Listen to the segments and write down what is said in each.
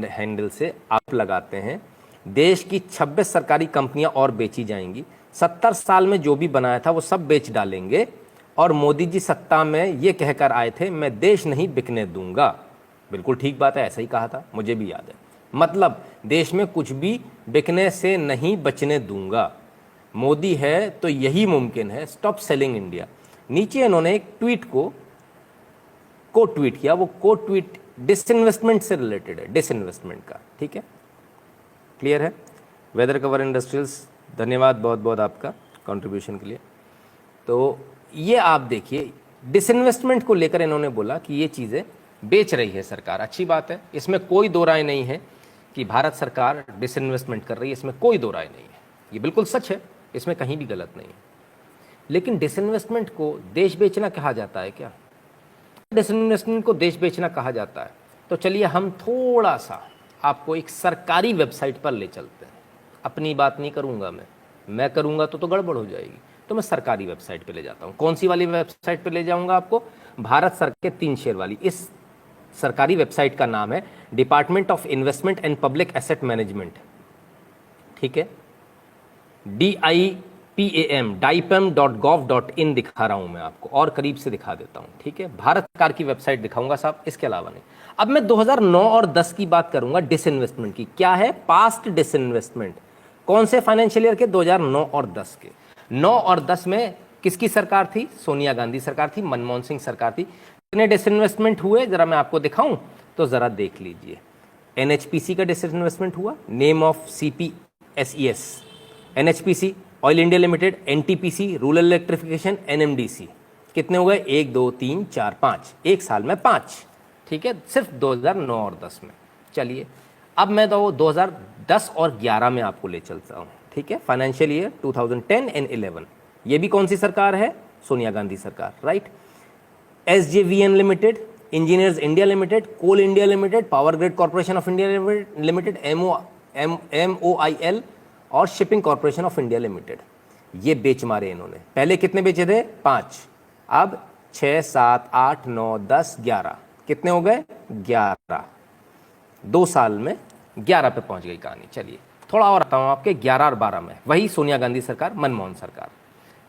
Handle से आप लगाते हैं, देश की 26 सरकारी कंपनियां और बेची जाएंगी, 70 साल में जो भी बनाया था वो सब बेच डालेंगे, और मोदी जी सत्ता में ये कहकर आए थे मैं देश नहीं बिकने दूंगा। बिल्कुल ठीक बात है, ऐसा ही कहा था, मुझे भी याद है। मतलब देश में कुछ भी बिकने से नहीं बचने दूंगा, मोदी है तो यही मुमकिन है, स्टॉप सेलिंग इंडिया। नीचे इन्होंने एक ट्वीट को ट्वीट किया, वो ट्वीट डिसइन्वेस्टमेंट से रिलेटेड है, डिसइन्वेस्टमेंट का, ठीक है, क्लियर है। वेदर कवर इंडस्ट्रियल्स, धन्यवाद बहुत बहुत आपका कंट्रीब्यूशन के लिए। तो ये आप देखिए, डिसइन्वेस्टमेंट को लेकर इन्होंने बोला कि ये चीज़ें बेच रही है सरकार, अच्छी बात है, इसमें कोई दो राय नहीं है कि भारत सरकार डिसइन्वेस्टमेंट कर रही है, इसमें कोई दो राय नहीं है, ये बिल्कुल सच है, इसमें कहीं भी गलत नहीं है। लेकिन डिसइन्वेस्टमेंट को देश बेचना कहा जाता है क्या? डिसइन्वेस्टमेंट को देश बेचना कहा जाता है तो चलिए हम थोड़ा सा आपको एक सरकारी वेबसाइट पर ले चलते हैं। अपनी बात नहीं करूंगा मैं करूंगा तो गड़बड़ हो जाएगी, तो मैं सरकारी वेबसाइट पे ले जाता हूं। कौन सी वाली वेबसाइट पे ले जाऊंगा आपको? भारत सरकार के 3 शेयर वाली। इस सरकारी वेबसाइट का नाम है department of investment and public asset management, ठीक है, DIPAM.gov.in दिखा रहा हूं मैं आपको, और करीब से दिखा देता हूं, ठीक है, भारत सरकार की वेबसाइट दिखाऊंगा साहब, इसके अलावा नहीं। अब मैं 2009 और 10 की बात करूंगा डिसइन्वेस्टमेंट की। क्या है? Past disinvestment. कौन से फाइनेंशियल ईयर के? 2009 और 10 के। 9 और 10 में किसकी सरकार थी? सोनिया गांधी सरकार थी, मनमोहन सिंह सरकार थी। कितने डिसइन्वेस्टमेंट हुए जरा मैं आपको दिखाऊं तो जरा देख लीजिए। NHPC का डिसइन्वेस्टमेंट हुआ, name of CPSES, NHPC, oil India limited, NTPC, rural electrification, NMDC। कितने हो गए? 1 2 3 4 5, एक साल में 5, ठीक है, सिर्फ 2009 और 10 में। चलिए अब मैं तो 2010 और 11 में आपको ले चलता हूँ, ठीक है, फाइनेंशियल ईयर 2010 एंड 11। ये भी कौन सी सरकार है? सोनिया गांधी सरकार, right. SJVN limited, engineers India limited, coal India limited, power grid corporation of India limited, MOIL और shipping corporation of India limited. ये बेच मारे इन्होंने। पहले कितने बेचे थे? 5, अब 6 7 8 9 10 11, कितने हो गए? 11। 2 साल में 11 पे पहुंच गई कहानी। चलिए थोड़ा और आता हूं आपके 11 और 12 में, वही सोनिया गांधी सरकार, मनमोहन सरकार।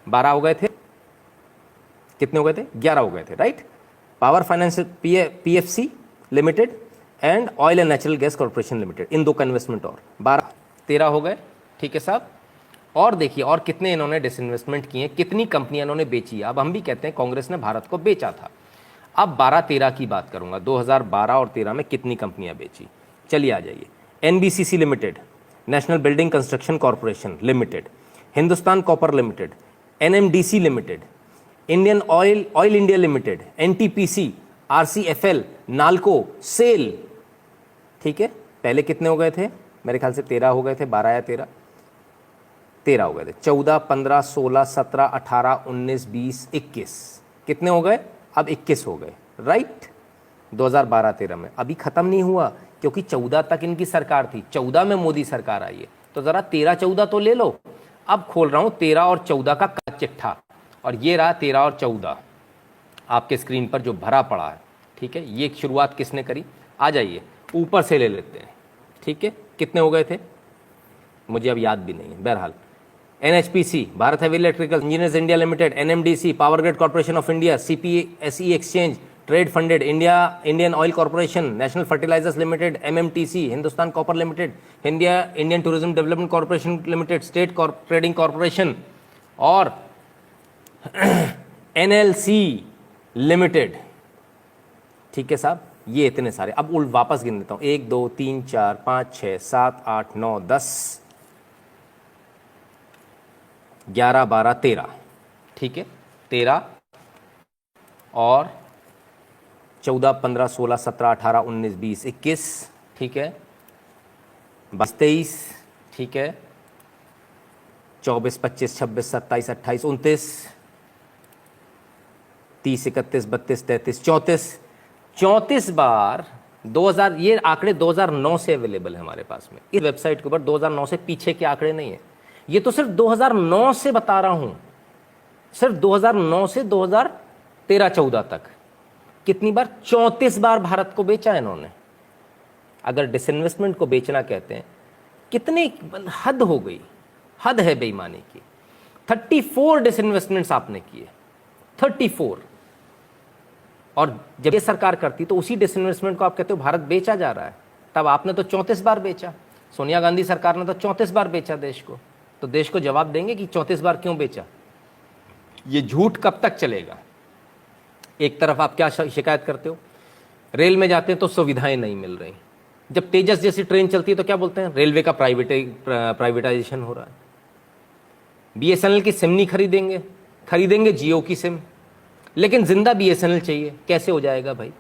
12 हो गए थे, कितने हो गए थे? 11 हो गए थे, right. Power finance PFC limited and oil and natural gas corporation limited, इन 2 का इन्वेस्टमेंट और 12 13 हो गए, ठीक है साहब। और देखिए और कितने इन्होंने डिसइन्वेस्टमेंट किए, कितनी कंपनियां इन्होंने बेची। अब हम भी कहते हैं कांग्रेस ने भारत को बेचा था। अब 12-13 की बात करूंगा, 2012 और 13 में कितनी कंपनियां बेची। चलिए आ जाइए। NBCC limited, national building construction corporation limited, Hindustan copper limited, NMDC limited, Indian oil India limited, NTPC, RCFL, NALCO, SAIL, ठीक है। पहले कितने हो गए थे? मेरे ख्याल से 13 हो गए थे, 12 या 13 हो गए थे। 14 15 16 17 18 19 20 21, कितने हो गए? अब 21 हो गए, राइट। 2012-13 में अभी खत्म नहीं हुआ, क्योंकि 14 तक इनकी सरकार थी, 14 में मोदी सरकार आई है, तो जरा 13-14 तो ले लो। अब खोल रहा हूं 13 और 14 का चिट्ठा, और ये रहा 13 और 14 आपके स्क्रीन पर जो भरा पड़ा है, ठीक है। ये शुरुआत किसने करी? आ जाइए ऊपर से ले लेते हैं, ठीक है। कितने हो गए थे मुझे अब याद भी नहीं है, बहरहाल। NHPC, Bharat heavy electrical engineers India limited, NMDC, power grid corporation of India, CPSE exchange trade funded, Indian oil corporation, national fertilisers limited, MMTC, Hindustan copper limited, Indian tourism development corporation limited, state trading corporation और NLC limited, ठीक है साहब। ये इतने सारे। अब उल्ट वापस गिन देता हूं, 1 2 3 4 5 6 7 8 9 10 11 12 13, ठीक है। 13 और 14 15 16 17 18 19 20 21, ठीक है। 22 23, ठीक है। 24 25 26 27 28 29 30 31 32 33 34 34 बार 2000। ये आंकड़े 2009 से अवेलेबल है हमारे पास में इस वेबसाइट के ऊपर। 2009 से पीछे के आंकड़े नहीं है, ये तो सिर्फ 2009 से बता रहा हूं, सिर्फ 2009 से 2013-14 तक। कितनी बार? 34 बार भारत को बेचा इन्होंने। अगर डिसइन्वेस्टमेंट को बेचना कहते हैं, कितने हद हो गई, हद है बेईमानी की। 34 डिसइन्वेस्टमेंट्स आपने किए, 34। और जब ये सरकार करती तो उसी डिसइन्वेस्टमेंट को आप कहते हो भारत बेचा जा रहा है। तब आपने तो 34 बार बेचा, सोनिया गांधी सरकार ने तो 34 बार बेचा देश को। तो देश को जवाब देंगे कि 34 बार क्यों बेचा। ये झूठ कब तक चलेगा। एक तरफ आप क्या शिकायत करते हो, रेल में जाते हैं तो सुविधाएं नहीं मिल रही, जब तेजस जैसी ट्रेन चलती है तो क्या बोलते हैं, रेलवे का प्राइवेटाइजेशन हो रहा है। बीएसएनएल की सिम नहीं खरीदेंगे, खरीदेंगे जियो की सिम, लेकिन जिंदा बीएसएनएल चाहिए। कैसे हो जाएगा भाई,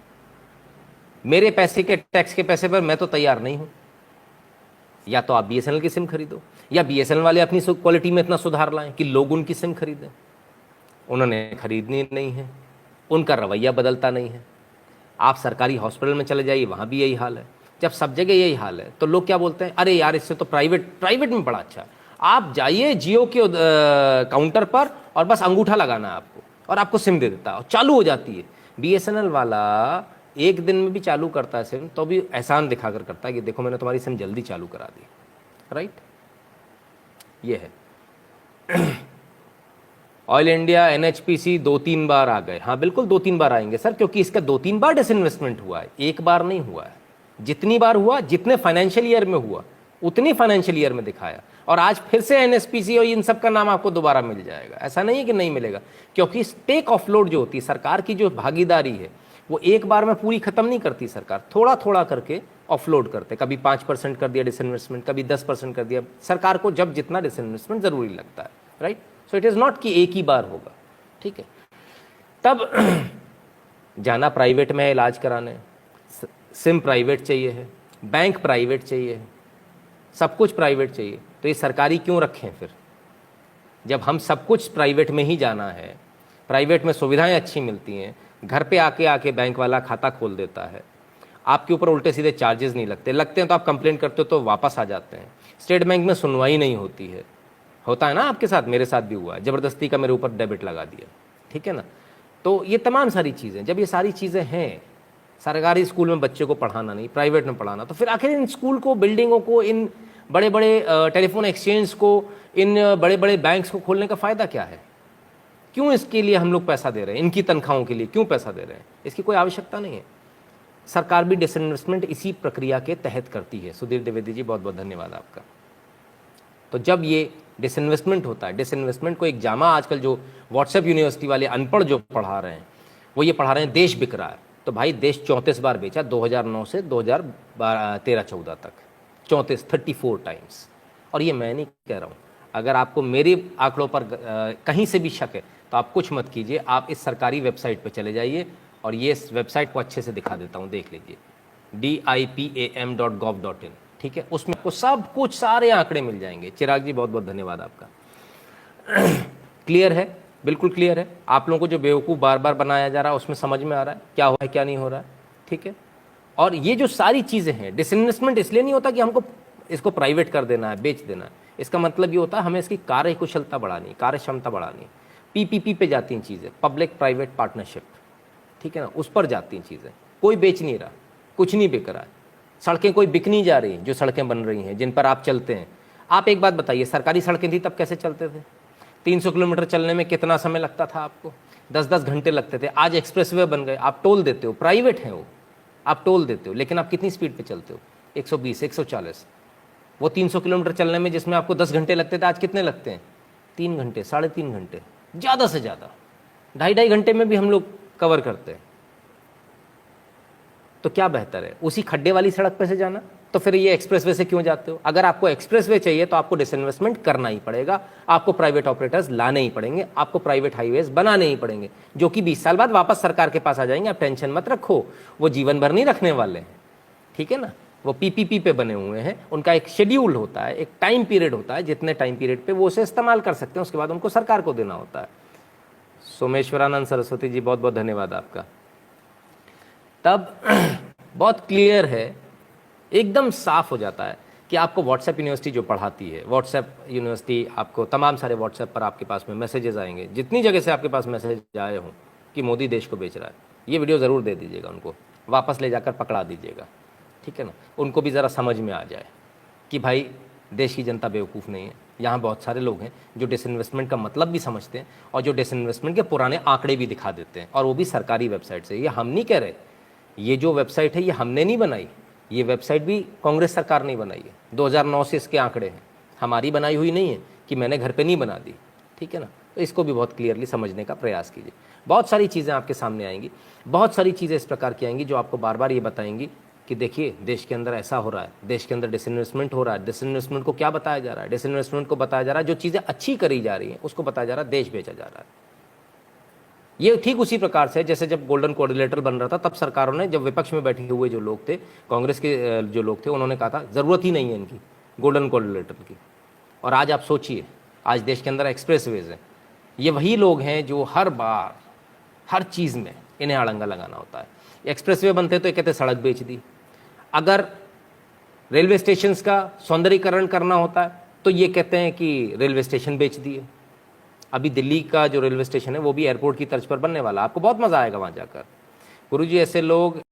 मेरे पैसे के टैक्स के पैसे पर मैं तो तैयार नहीं हूं। या तो आप बीएसएनएल की सिम खरीदो, या बीएसएनएल वाले अपनी क्वालिटी में इतना सुधार लाएं कि लोग उनकी सिम खरीदें। उन्होंने खरीदनी नहीं है, उनका रवैया बदलता नहीं है। आप सरकारी हॉस्पिटल में चले जाइए, वहाँ भी यही हाल है। जब सब जगह यही हाल है तो लोग क्या बोलते हैं, अरे यार इससे तो प्राइवेट में बड़ा अच्छा है। आप जाइए जियो के काउंटर पर और बस अंगूठा लगाना है आपको, और आपको सिम दे देता है और चालू हो जाती है। बीएसएनएल वाला एक दिन में भी चालू करता है सिम, तो भी एहसान दिखाकर करता है कि देखो मैंने तुम्हारी सिम जल्दी चालू करा दी। राइट, ये है। ऑयल इंडिया एनएचपीसी 2-3 बार आ गए। हाँ बिल्कुल 2-3 बार आएंगे सर, क्योंकि इसका 2-3 बार डिसइन्वेस्टमेंट हुआ है, एक बार नहीं हुआ है। जितनी बार हुआ, जितने फाइनेंशियल ईयर में हुआ उतनी फाइनेंशियल ईयर में दिखाया। और आज फिर से एनएचपीसी और इन सब का नाम आपको दोबारा मिल जाएगा, ऐसा नहीं है कि नहीं मिलेगा। क्योंकि स्टेक ऑफलोड जो होती है, सरकार की जो भागीदारी है, वो एक बार में पूरी खत्म नहीं करती सरकार, थोड़ा थोड़ा करके ऑफलोड करते। कभी 5% कर दिया डिसइन्वेस्टमेंट, कभी 10% कर दिया, सरकार को जब जितना डिसइन्वेस्टमेंट जरूरी लगता है। Right, so it is not कि एक ही बार होगा। ठीक है, तब जाना प्राइवेट में है इलाज कराने, सिम प्राइवेट चाहिए है, बैंक प्राइवेट चाहिए है, सब कुछ प्राइवेट चाहिए, तो ये सरकारी क्यों रखें फिर, जब हम सब कुछ प्राइवेट में ही जाना है। प्राइवेट में सुविधाएं अच्छी मिलती हैं, घर पे आके बैंक वाला खाता खोल देता है, आपके ऊपर उल्टे सीधे चार्जेस नहीं लगते, लगते हैं तो आप कंप्लेंट करते हो तो वापस आ जाते हैं। स्टेट बैंक में सुनवाई नहीं होती है, होता है ना आपके साथ, मेरे साथ भी हुआ है, ज़बरदस्ती का मेरे ऊपर डेबिट लगा दिया। ठीक है ना, तो ये तमाम सारी चीज़ें, जब ये सारी चीज़ें हैं, सरकारी स्कूल में बच्चे को पढ़ाना नहीं, प्राइवेट में पढ़ाना, तो फिर आखिर इन स्कूल को, बिल्डिंगों को, इन बड़े बड़े टेलीफोन एक्सचेंज को, इन बड़े बड़े बैंक्स को खोलने का फ़ायदा क्या है। क्यों इसके लिए हम लोग पैसा दे रहे हैं, इनकी तनख्वाहों के लिए क्यों पैसा दे रहे हैं, इसकी कोई आवश्यकता नहीं है। सरकार भी डिसइन्वेस्टमेंट इसी प्रक्रिया के तहत करती है। सुधीर द्विवेदी जी बहुत बहुत धन्यवाद आपका। तो जब ये डिसइन्वेस्टमेंट होता है, डिसइन्वेस्टमेंट को एक जामा आजकल जो व्हाट्सएप यूनिवर्सिटी वाले अनपढ़ जो पढ़ा रहे हैं, वो ये पढ़ा रहे हैं देश बिक रहा है। तो भाई देश 34 बार बेचा, 2009 से 2013-14 तक 34 टाइम्स। और ये मैं नहीं कह रहा हूँ, अगर आपको मेरे आंकड़ों पर कहीं से भी शक है तो आप कुछ मत कीजिए, आप इस सरकारी वेबसाइट पर चले जाइए, और ये इस वेबसाइट को अच्छे से दिखा देता हूँ, देख लीजिए, dipam.gov.in। ठीक है, उसमें आपको सब कुछ, सारे आंकड़े मिल जाएंगे। चिराग जी बहुत बहुत धन्यवाद आपका। क्लियर है, बिल्कुल क्लियर है। आप लोगों को जो बेवकूफ़ बार बार बनाया जा रहा है उसमें समझ में आ रहा है क्या हो रहा है क्या नहीं हो रहा है। ठीक है, और ये जो सारी चीज़ें हैं, डिसइन्वेस्टमेंट इसलिए नहीं होता कि हमको इसको प्राइवेट कर देना है, बेच देना है। इसका मतलब ये होता है हमें इसकी कार्य कुशलता बढ़ानी, कार्य क्षमता बढ़ानी। पीपीपी पे जाती हैं चीज़ें, पब्लिक प्राइवेट पार्टनरशिप। ठीक है ना, उस पर जाती हैं चीज़ें। कोई बेच नहीं रहा, कुछ नहीं बिक रहा है, सड़कें कोई बिक नहीं जा रही, जो सड़कें बन रही हैं जिन पर आप चलते हैं। आप एक बात बताइए, सरकारी सड़कें थी तब कैसे चलते थे? 300 किलोमीटर चलने में कितना समय लगता था आपको? 10-10 घंटे लगते थे। आज एक्सप्रेसवे बन गए, आप टोल देते हो, प्राइवेट है वो, आप टोल देते हो, लेकिन आप कितनी स्पीड पे चलते हो? 120, 140। वो 300 किलोमीटर चलने में जिसमें आपको 10 घंटे लगते थे, आज कितने लगते हैं? 3 घंटे, 3.5 घंटे, ज़्यादा से ज़्यादा 2.5 घंटे में भी हम लोग कवर करते हैं। तो क्या बेहतर है, उसी खड्डे वाली सड़क पे से जाना? तो फिर ये एक्सप्रेसवे से क्यों जाते हो? अगर आपको एक्सप्रेसवे चाहिए तो आपको डिसइन्वेस्टमेंट करना ही पड़ेगा, आपको प्राइवेट ऑपरेटर्स लाने ही पड़ेंगे, आपको प्राइवेट हाईवेज बनाने ही पड़ेंगे, जो कि 20 साल बाद वापस सरकार के पास आ जाएंगे। आप टेंशन मत रखो, वो जीवन भर नहीं रखने वाले हैं। ठीक है ना, वो पीपीपी पे बने हुए हैं, उनका एक शेड्यूल होता है, एक टाइम पीरियड होता है, जितने टाइम पीरियड पे वो उसे इस्तेमाल कर सकते हैं, उसके बाद उनको सरकार को देना होता है। सोमेश्वरानंद सरस्वती जी बहुत बहुत धन्यवाद आपका। तब बहुत क्लियर है, एकदम साफ हो जाता है कि आपको व्हाट्सएप यूनिवर्सिटी जो पढ़ाती है, व्हाट्सएप यूनिवर्सिटी आपको तमाम सारे व्हाट्सएप पर आपके पास में मैसेजेस आएंगे, जितनी जगह से आपके पास मैसेज आए हों कि मोदी देश को बेच रहा है, ये वीडियो ज़रूर दे दीजिएगा उनको, वापस ले जाकर पकड़ा दीजिएगा। ठीक है ना, उनको भी ज़रा समझ में आ जाए कि भाई देश की जनता बेवकूफ़ नहीं है। यहाँ बहुत सारे लोग हैं जो डिसइन्वेस्टमेंट का मतलब भी समझते हैं और जो डिसइन्वेस्टमेंट के पुराने आंकड़े भी दिखा देते हैं, और वो भी सरकारी वेबसाइट से। ये हम नहीं कह रहे, ये जो वेबसाइट है ये हमने नहीं बनाई, ये वेबसाइट भी कांग्रेस सरकार ने बनाई है। 2009 से इसके आंकड़े हैं, हमारी बनाई हुई नहीं है कि मैंने घर पे नहीं बना दी, ठीक है ना। तो इसको भी बहुत क्लियरली समझने का प्रयास कीजिए। बहुत सारी चीज़ें आपके सामने आएंगी, बहुत सारी चीज़ें इस प्रकार की आएंगी जो आपको बार बार ये बताएंगी कि देखिए देश के अंदर ऐसा हो रहा है, देश के अंदर डिसइन्वेस्टमेंट हो रहा है। डिसइन्वेस्टमेंट को क्या बताया जा रहा है? डिसइन्वेस्टमेंट को बताया जा रहा है जो चीज़ें अच्छी करी जा रही हैं उसको बताया जा रहा है, देश बेचा जा रहा है। ये ठीक उसी प्रकार से जैसे जब गोल्डन कोऑर्डिनेटर बन रहा था तब सरकारों ने, जब विपक्ष में बैठे हुए जो लोग थे, कांग्रेस के जो लोग थे, उन्होंने कहा था ज़रूरत ही नहीं है इनकी गोल्डन कोऑर्डिनेटर की। और आज आप सोचिए, आज देश के अंदर एक्सप्रेसवेज हैं, ये वही लोग हैं जो हर बार हर चीज़ में इन्हें अड़ंगा लगाना होता है। एक्सप्रेसवे बनते तो ये कहते सड़क बेच दी, अगर रेलवे स्टेशंस का सौंदर्यीकरण करना होता है तो ये कहते हैं कि रेलवे स्टेशन बेच दिए। अभी दिल्ली का जो रेलवे स्टेशन है वो भी एयरपोर्ट की तर्ज पर बनने वाला, आपको बहुत मज़ा आएगा वहाँ जाकर। गुरुजी ऐसे लोग